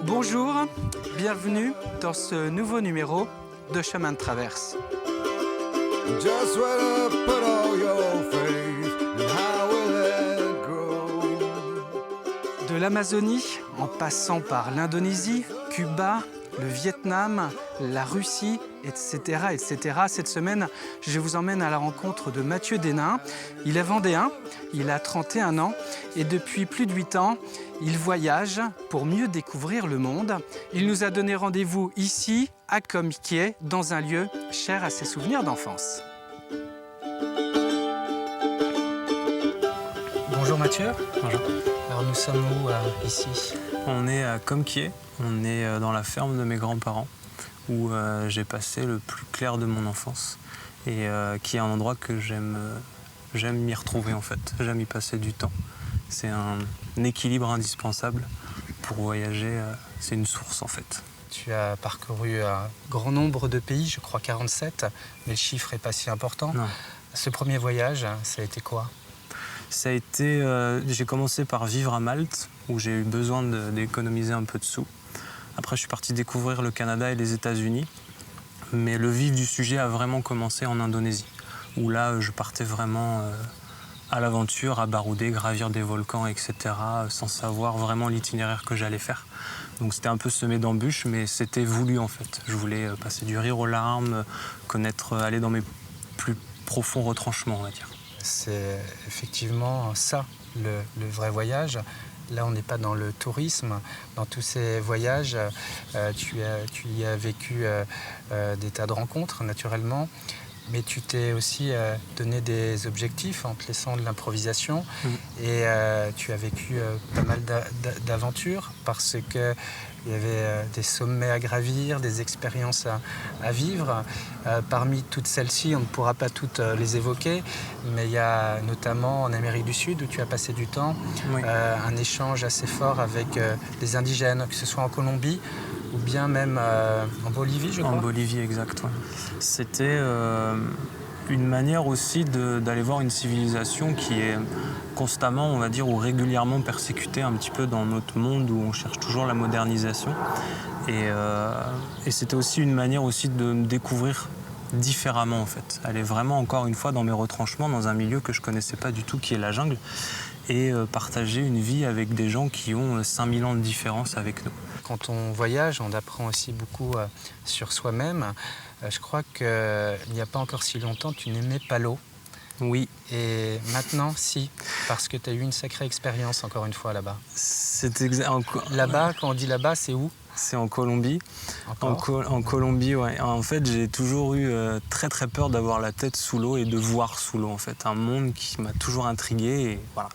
Bonjour, bienvenue dans ce nouveau numéro de Chemin de Traverse. De l'Amazonie, en passant par l'Indonésie, Cuba, le Vietnam, la Russie, etc., etc. Cette semaine, je vous emmène à la rencontre de Mathieu Desnains. Il est vendéen, il a 31 ans et depuis plus de 8 ans, il voyage pour mieux découvrir le monde. Il nous a donné rendez-vous ici, à Compiègne, dans un lieu cher à ses souvenirs d'enfance. Bonjour Mathieu. Bonjour. Alors nous sommes où ici? On est à Compiègne, on est dans la ferme de mes grands-parents où j'ai passé le plus clair de mon enfance et qui est un endroit que j'aime m'y retrouver en fait, j'aime y passer du temps. C'est un équilibre indispensable pour voyager, c'est une source en fait. Tu as parcouru un grand nombre de pays, je crois 47, mais le chiffre n'est pas si important. Non. Ce premier voyage, ça a été quoi? Ça a été, j'ai commencé par vivre à Malte où j'ai eu besoin d'économiser un peu de sous. Après je suis parti découvrir le Canada et les États-Unis, mais le vif du sujet a vraiment commencé en Indonésie où là je partais vraiment à l'aventure, à barouder, gravir des volcans, etc., sans savoir vraiment l'itinéraire que j'allais faire. Donc c'était un peu semé d'embûches, mais c'était voulu en fait. Je voulais passer du rire aux larmes, aller dans mes plus profonds retranchements, on va dire. C'est effectivement ça, le vrai voyage. Là, on n'est pas dans le tourisme. Dans tous ces voyages, tu y as vécu des tas de rencontres, naturellement. Mais tu t'es aussi donné des objectifs en te laissant de l'improvisation. Et tu as vécu pas mal d'aventures parce qu'il y avait des sommets à gravir, des expériences à vivre. Parmi toutes celles-ci, on ne pourra pas toutes les évoquer, mais il y a notamment en Amérique du Sud où tu as passé du temps, un échange assez fort avec les indigènes, que ce soit en Colombie, ou bien même en Bolivie, je crois. En Bolivie, exact. Ouais. C'était une manière aussi d'aller voir une civilisation qui est constamment, on va dire, ou régulièrement persécutée un petit peu dans notre monde où on cherche toujours la modernisation. Et c'était aussi une manière aussi de me découvrir différemment, en fait. Aller vraiment, encore une fois, dans mes retranchements, dans un milieu que je ne connaissais pas du tout, qui est la jungle, et partager une vie avec des gens qui ont 5000 ans de différence avec nous. Quand on voyage, on apprend aussi beaucoup sur soi-même. Je crois qu'il n'y a pas encore si longtemps, tu n'aimais pas l'eau. Oui. Et maintenant, si, parce que tu as eu une sacrée expérience, encore une fois, là-bas. C'est exact. Là-bas, quand on dit là-bas, c'est où? C'est en Colombie. En Colombie, ouais. En fait, j'ai toujours eu très très peur d'avoir la tête sous l'eau et de voir sous l'eau, en fait. Un monde qui m'a toujours intrigué, et voilà.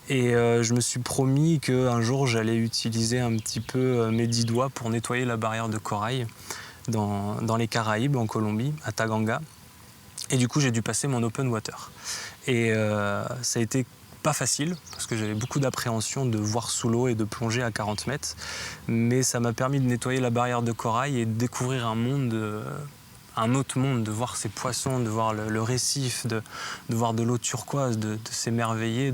Et je me suis promis qu'un jour, j'allais utiliser un petit peu mes 10 doigts pour nettoyer la barrière de corail dans les Caraïbes, en Colombie, à Taganga. Et du coup, j'ai dû passer mon open water. Et ça a été pas facile, parce que j'avais beaucoup d'appréhension de voir sous l'eau et de plonger à 40 mètres. Mais ça m'a permis de nettoyer la barrière de corail et de découvrir un monde, un autre monde, de voir ces poissons, de voir le récif, de voir de l'eau turquoise, de s'émerveiller.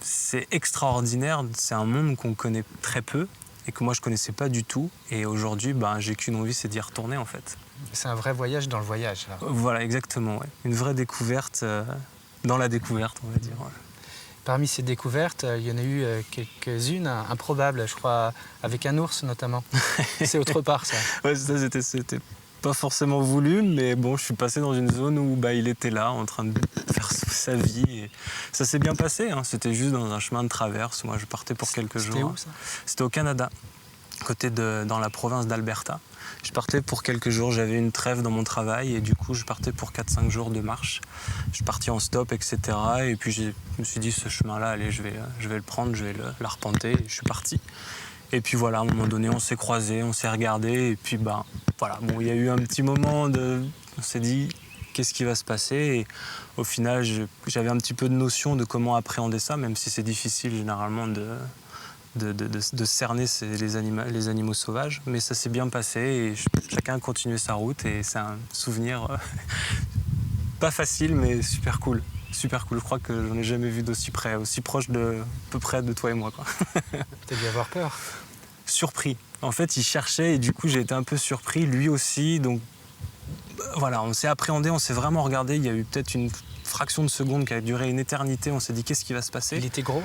C'est extraordinaire, c'est un monde qu'on connaît très peu et que moi je ne connaissais pas du tout. Et aujourd'hui, j'ai qu'une envie, c'est d'y retourner en fait. C'est un vrai voyage dans le voyage, là. Voilà, exactement. Ouais. Une vraie découverte dans la découverte, on va dire. Ouais. Parmi ces découvertes, il y en a eu quelques-unes improbables, je crois, avec un ours notamment. C'est autre part, ça. Ouais, ça, c'était pas forcément voulu, mais bon, je suis passé dans une zone où il était là, en train de faire sa vie. Et ça s'est bien passé, hein. C'était juste dans un chemin de traverse. Moi, je partais pour quelques jours. C'était où, ça? C'était au Canada, dans la province d'Alberta. Je partais pour quelques jours, j'avais une trêve dans mon travail et du coup je partais pour 4-5 jours de marche. Je suis parti en stop, etc. Et puis je me suis dit ce chemin-là, allez, je vais le prendre, je vais l'arpenter et je suis parti. Et puis voilà, à un moment donné, on s'est croisés, on s'est regardés et puis voilà, bon, il y a eu un petit moment on s'est dit qu'est-ce qui va se passer et au final j'avais un petit peu de notion de comment appréhender ça, même si c'est difficile généralement de cerner les animaux sauvages, mais ça s'est bien passé et chacun a continué sa route et c'est un souvenir pas facile mais super cool. super cool. Je crois que j'en ai jamais vu d'aussi près, aussi proche de à peu près de toi et moi, quoi. T'as dû avoir peur. Surpris. En fait, il cherchait et du coup, j'ai été un peu surpris, lui aussi. Donc voilà, on s'est appréhendé, on s'est vraiment regardé. Il y a eu peut-être une fraction de seconde qui a duré une éternité. On s'est dit, qu'est-ce qui va se passer? Il était gros?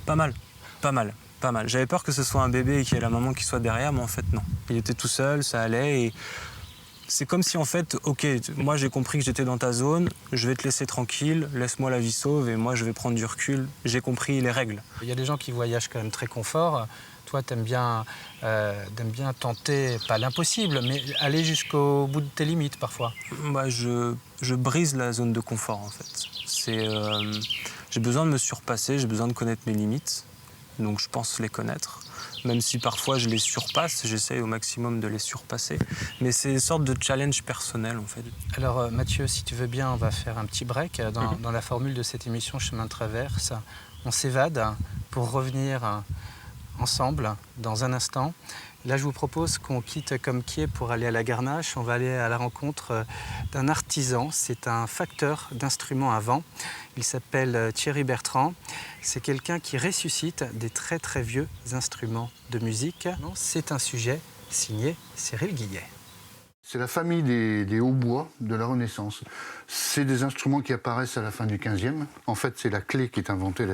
Pas mal, pas mal, pas mal. J'avais peur que ce soit un bébé et qu'il y ait la maman qui soit derrière, mais en fait, non. Il était tout seul, ça allait. Et c'est comme si, en fait, ok, moi j'ai compris que j'étais dans ta zone, je vais te laisser tranquille, laisse-moi la vie sauve et moi je vais prendre du recul. J'ai compris les règles. Il y a des gens qui voyagent quand même très confort. Toi, t'aimes bien tenter, pas l'impossible, mais aller jusqu'au bout de tes limites parfois. Bah, je brise la zone de confort, en fait. J'ai besoin de me surpasser, j'ai besoin de connaître mes limites, donc je pense les connaître. Même si parfois je les surpasse, j'essaye au maximum de les surpasser. Mais c'est une sorte de challenge personnel, en fait. Alors Mathieu, si tu veux bien, on va faire un petit break dans la formule de cette émission Chemin de Traverse. On s'évade pour revenir ensemble dans un instant. Là, je vous propose qu'on quitte Comquier pour aller à la Garnache. On va aller à la rencontre d'un artisan. C'est un facteur d'instruments à vent. Il s'appelle Thierry Bertrand. C'est quelqu'un qui ressuscite des très très vieux instruments de musique. C'est un sujet signé Cyril Guillet. C'est la famille des hautbois de la Renaissance. C'est des instruments qui apparaissent à la fin du XVe. En fait, c'est la clé qui est inventée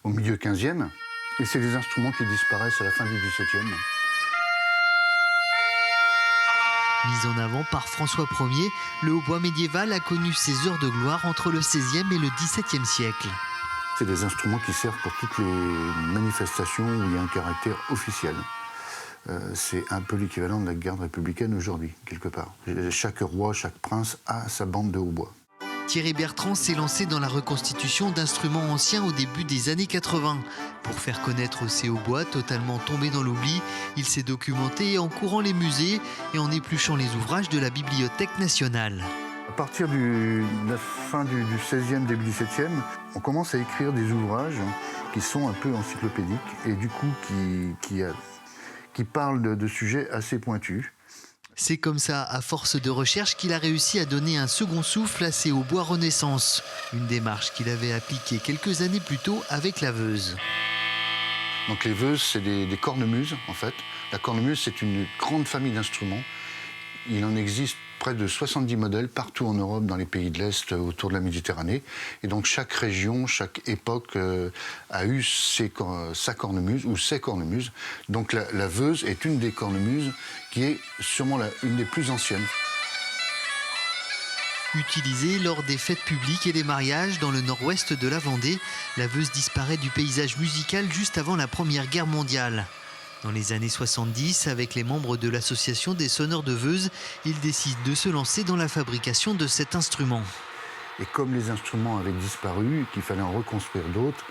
au milieu XVe. Et c'est des instruments qui disparaissent à la fin du XVIIe. Mis en avant par François Ier, le hautbois médiéval a connu ses heures de gloire entre le XVIe et le XVIIe siècle. C'est des instruments qui servent pour toutes les manifestations où il y a un caractère officiel. C'est un peu l'équivalent de la garde républicaine aujourd'hui, quelque part. Chaque roi, chaque prince a sa bande de hautbois. Thierry Bertrand s'est lancé dans la reconstitution d'instruments anciens au début des années 80. Pour faire connaître ces hautbois totalement tombés dans l'oubli, il s'est documenté en courant les musées et en épluchant les ouvrages de la Bibliothèque nationale. À partir de la fin du XVIe, début XVIIe, on commence à écrire des ouvrages qui sont un peu encyclopédiques et du coup qui parlent de sujets assez pointus. C'est comme ça, à force de recherche, qu'il a réussi à donner un second souffle à ces hautbois Renaissance. Une démarche qu'il avait appliquée quelques années plus tôt avec la Veuze. Donc les veuses, c'est des cornemuses, en fait. La cornemuse, c'est une grande famille d'instruments. Il en existe près de 70 modèles partout en Europe, dans les pays de l'Est, autour de la Méditerranée. Et donc chaque région, chaque époque a eu sa cornemuse ou ses cornemuses. Donc la Veuze est une des cornemuses qui est sûrement une des plus anciennes. Utilisée lors des fêtes publiques et des mariages dans le nord-ouest de la Vendée, la Veuze disparaît du paysage musical juste avant la Première Guerre mondiale. Dans les années 70, avec les membres de l'association des sonneurs de Veuze, ils décident de se lancer dans la fabrication de cet instrument. Et comme les instruments avaient disparu, qu'il fallait en reconstruire d'autres,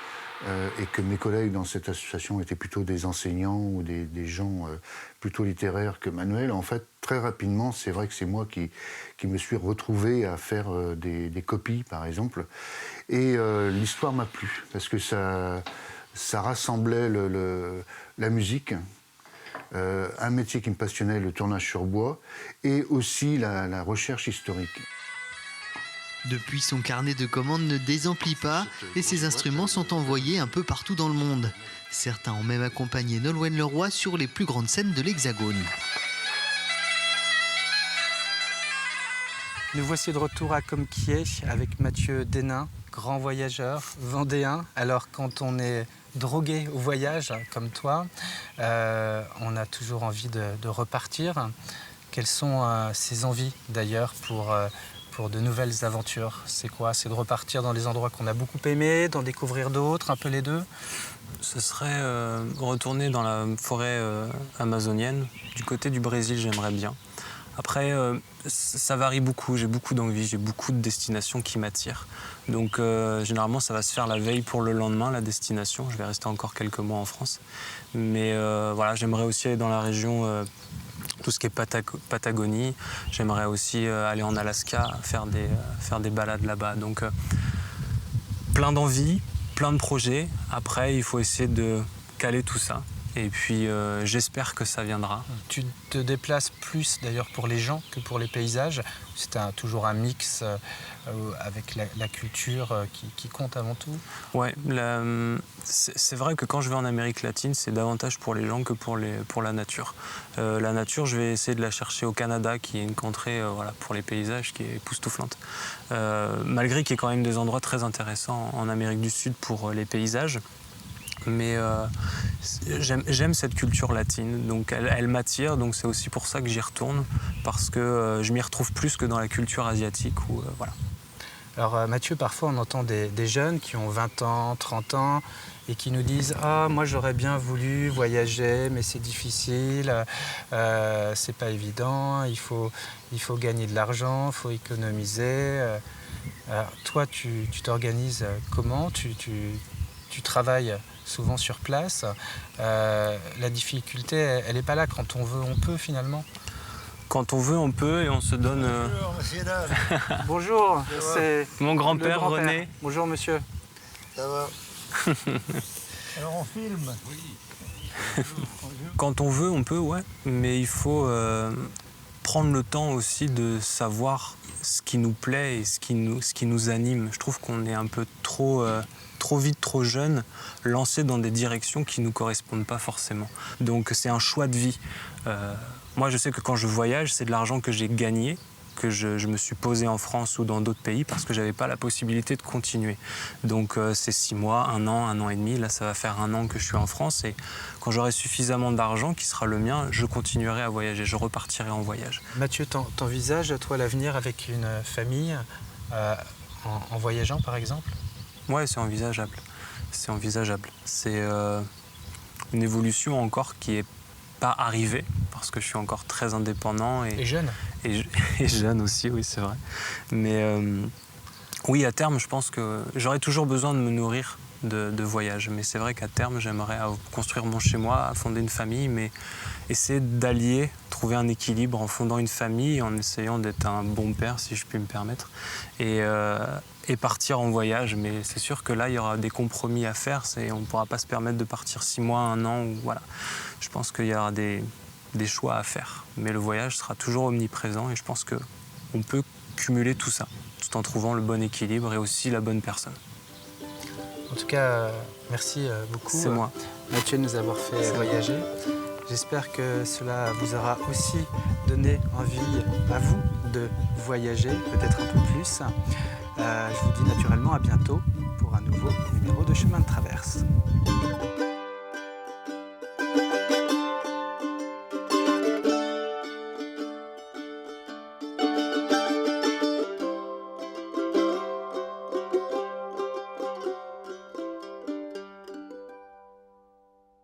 et que mes collègues dans cette association étaient plutôt des enseignants ou des gens plutôt littéraires que manuels, en fait, très rapidement, c'est vrai que c'est moi qui me suis retrouvé à faire des copies, par exemple. Et l'histoire m'a plu, parce que ça rassemblait la musique, un métier qui me passionnait, le tournage sur bois, et aussi la recherche historique. Depuis, son carnet de commandes ne désemplit pas et ses instruments sont envoyés un peu partout dans le monde. Certains ont même accompagné Nolwenn Leroy sur les plus grandes scènes de l'Hexagone. Nous voici de retour à Comquier avec Mathieu Denain, grand voyageur vendéen. Alors quand on est drogué au voyage, comme toi, on a toujours envie de repartir. Quelles sont ces envies d'ailleurs pour de nouvelles aventures? C'est quoi? C'est de repartir dans les endroits qu'on a beaucoup aimés, d'en découvrir d'autres, un peu les deux? Ce serait retourner dans la forêt amazonienne. Du côté du Brésil, j'aimerais bien. Après, ça varie beaucoup, j'ai beaucoup d'envie, j'ai beaucoup de destinations qui m'attirent. Donc généralement, ça va se faire la veille pour le lendemain, la destination. Je vais rester encore quelques mois en France. Mais voilà, j'aimerais aussi aller dans la région, tout ce qui est Patagonie. J'aimerais aussi aller en Alaska, faire des balades là-bas. Donc plein d'envies, plein de projets. Après, il faut essayer de caler tout ça. Et puis j'espère que ça viendra. Tu te déplaces plus d'ailleurs pour les gens que pour les paysages. C'est toujours un mix avec la culture qui compte avant tout. Ouais, c'est vrai que quand je vais en Amérique latine, c'est davantage pour les gens que pour la nature. La nature, je vais essayer de la chercher au Canada, qui est une contrée voilà, pour les paysages qui est époustouflante. Malgré qu'il y ait quand même des endroits très intéressants en Amérique du Sud pour les paysages. Mais j'aime cette culture latine, donc elle m'attire, donc c'est aussi pour ça que j'y retourne, parce que je m'y retrouve plus que dans la culture asiatique. Voilà. Alors Mathieu, parfois on entend des jeunes qui ont 20 ans, 30 ans et qui nous disent « Ah, moi j'aurais bien voulu voyager, mais c'est difficile, c'est pas évident, il faut gagner de l'argent, il faut économiser. » Alors, toi, tu t'organises comment ? Tu travailles souvent sur place. La difficulté, elle n'est pas là. Quand on veut, on peut finalement. Quand on veut, on peut et on se donne... Bonjour, monsieur Dame. Bonjour, c'est mon grand-père René. Bonjour monsieur. Ça va. Alors on filme. Oui. Quand on veut, on peut, ouais. Mais il faut prendre le temps aussi de savoir ce qui nous plaît et ce qui nous anime. Je trouve qu'on est un peu trop vite, trop jeune, lancé dans des directions qui ne nous correspondent pas forcément. Donc c'est un choix de vie. Moi, je sais que quand je voyage, c'est de l'argent que j'ai gagné, que je me suis posé en France ou dans d'autres pays parce que je n'avais pas la possibilité de continuer. Donc c'est 6 mois, 1 an et demi. Là, ça va faire 1 an que je suis en France. Et quand j'aurai suffisamment d'argent, qui sera le mien, je continuerai à voyager. Je repartirai en voyage. Mathieu, t'envisages, toi, l'avenir avec une famille en voyageant, par exemple ? Ouais, c'est envisageable. C'est envisageable. C'est une évolution encore qui n'est pas arrivée parce que je suis encore très indépendant. Et jeune. Et jeune aussi, oui, c'est vrai. Mais oui, à terme, je pense que j'aurai toujours besoin de me nourrir de voyage. Mais c'est vrai qu'à terme, j'aimerais construire mon chez-moi, fonder une famille, mais essayer d'allier, trouver un équilibre en fondant une famille, en essayant d'être un bon père, si je puis me permettre, et partir en voyage. Mais c'est sûr que là, il y aura des compromis à faire. On ne pourra pas se permettre de partir 6 mois, 1 an. Voilà. Je pense qu'il y aura des choix à faire. Mais le voyage sera toujours omniprésent et je pense qu'on peut cumuler tout ça, tout en trouvant le bon équilibre et aussi la bonne personne. En tout cas, merci beaucoup. C'est moi. Mathieu, de nous avoir fait voyager. J'espère que cela vous aura aussi donné envie à vous de voyager, peut-être un peu plus. Je vous dis naturellement à bientôt pour un nouveau numéro de Chemin de Traverse.